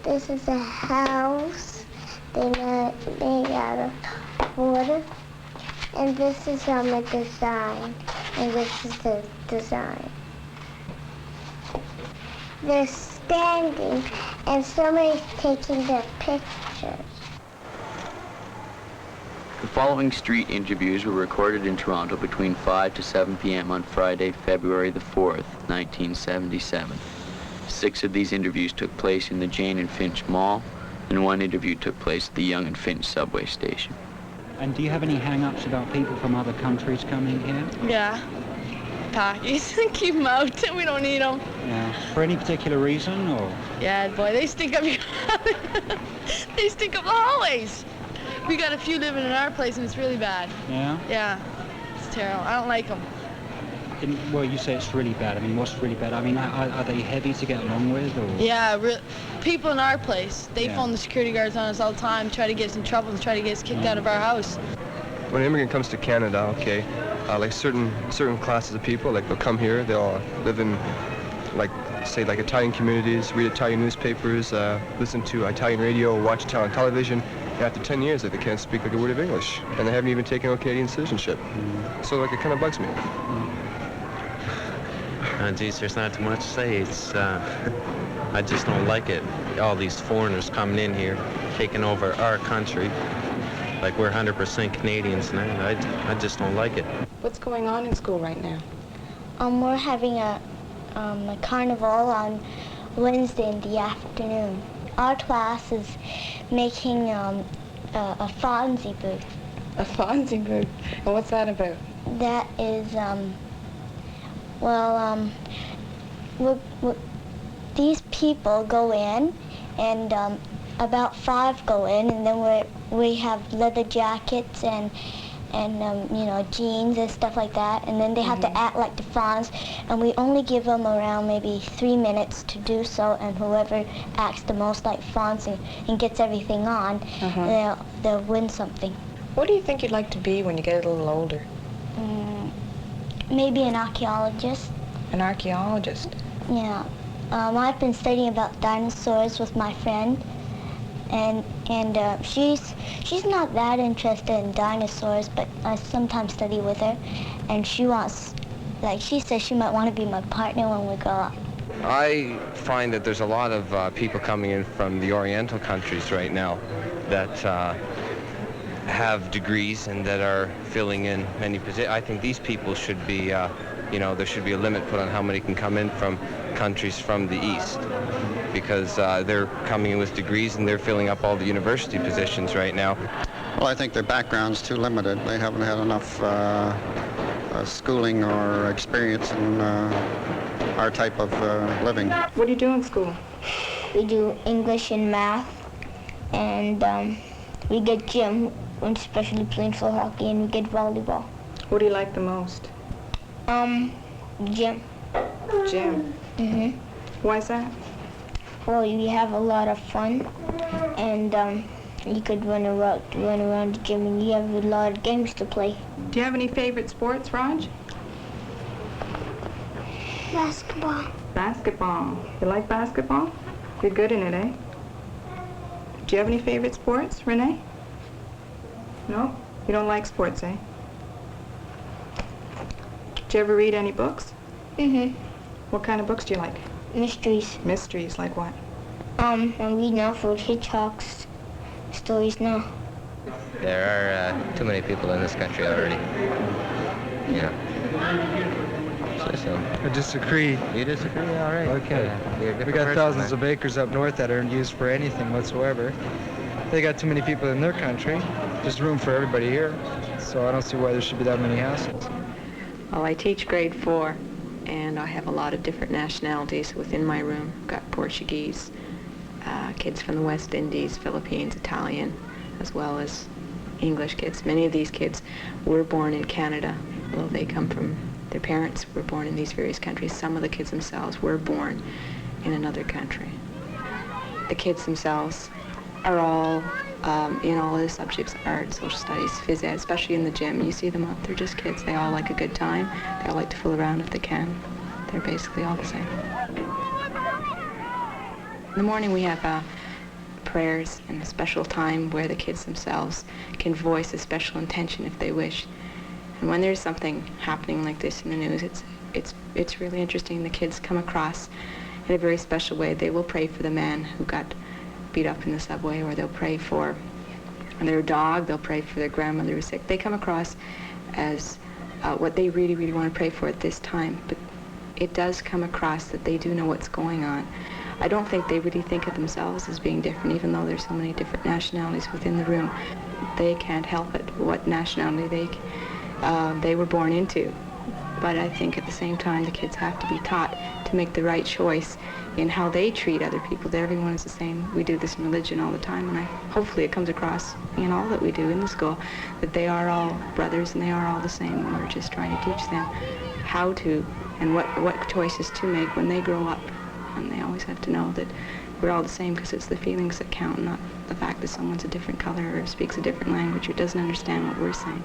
This is a house they made out of wood. And this is a design. And this is the design. They're standing and somebody's taking their pictures. The following street interviews were recorded in Toronto between 5 to 7 p.m. on Friday, February the 4th, 1977. 6 of these interviews took place in the Jane and Finch Mall, and 1 interview took place at the Yonge and Finch subway station. And do you have any hang-ups about people from other countries coming here? Yeah. Pakis. Keep them out. We don't need them. Yeah. For any particular reason, or? Yeah, boy, they stink up your They stink up the hallways. We got a few living in our place, and it's really bad. Yeah? Yeah. It's terrible. I don't like them. Well, you say it's really bad. I mean, what's really bad? I mean, are they heavy to get along with, or? Yeah, people in our place, they phone the security guards on us all the time, try to get us in trouble and try to get us kicked out of our house. When an immigrant comes to Canada, okay, like certain classes of people, like they'll come here, they'll live in, like, say, like Italian communities, read Italian newspapers, listen to Italian radio, watch Italian television. And after 10 years, they can't speak like a word of English, and they haven't even taken Canadian citizenship. So, like, it kind of bugs me. Geez, there's not too much to say. It's, I just don't like it. All these foreigners coming in here, taking over our country, like we're 100% Canadians now. I just don't like it. What's going on in school right now? We're having a carnival on Wednesday in the afternoon. Our class is making a Fonzie booth. A Fonzie booth? And what's that about? That is, these people go in, and about 5 go in, and then we have leather jackets and jeans and stuff like that, and then they have to act like the Fonz, and we only give them around maybe 3 minutes to do so, and whoever acts the most like Fonz and gets everything on, they'll win something. What do you think you'd like to be when you get a little older? Maybe an archaeologist. An archaeologist? Yeah. I've been studying about dinosaurs with my friend, and she's not that interested in dinosaurs, but I sometimes study with her, and she says she might want to be my partner when we grow up. I find that there's a lot of people coming in from the Oriental countries right now that have degrees and that are filling in many positions. I think these people should be, there should be a limit put on how many can come in from countries from the East, because they're coming in with degrees and they're filling up all the university positions right now. Well, I think their background's too limited. They haven't had enough schooling or experience in our type of living. What do you do in school? We do English and math, and we get gym, especially playing for hockey, and we get volleyball. What do you like the most? Gym. Gym? Mm-hmm. Why is that? Well, you have a lot of fun, and you could run around the gym, and you have a lot of games to play. Do you have any favorite sports, Raj? Basketball. Basketball. You like basketball? You're good in it, eh? Do you have any favorite sports, Renee? No? You don't like sports, eh? Do you ever read any books? Mm-hmm. What kind of books do you like? Mysteries. Mysteries, like what? I'm reading Alfred Hitchcock's stories now. There are too many people in this country already. Yeah. So. I disagree. You disagree? All right. Okay. We got thousands of acres up north that aren't used for anything whatsoever. They got too many people in their country. There's room for everybody here. So I don't see why there should be that many hassles. Well, I teach grade 4, and I have a lot of different nationalities within my room. I've got Portuguese, kids from the West Indies, Philippines, Italian, as well as English kids. Many of these kids were born in Canada, although they come from, their parents were born in these various countries. Some of the kids themselves were born in another country. The kids themselves are all in all of the subjects, art, social studies, phys ed, especially in the gym. You see them up, they're just kids. They all like a good time. They all like to fool around if they can. They're basically all the same. In the morning we have prayers and a special time where the kids themselves can voice a special intention if they wish. And when there's something happening like this in the news, it's really interesting. The kids come across in a very special way. They will pray for the man who got beat up in the subway, or they'll pray for their dog, they'll pray for their grandmother who's sick. They come across as what they really, really want to pray for at this time. But it does come across that they do know what's going on. I don't think they really think of themselves as being different, even though there's so many different nationalities within the room. They can't help it, what nationality they were born into. But I think at the same time, the kids have to be taught to make the right choice in how they treat other people, that everyone is the same. We do this in religion all the time, and hopefully it comes across in all that we do in the school, that they are all brothers and they are all the same, and we're just trying to teach them how to and what choices to make when they grow up. And they always have to know that we're all the same, because it's the feelings that count, not the fact that someone's a different color or speaks a different language or doesn't understand what we're saying.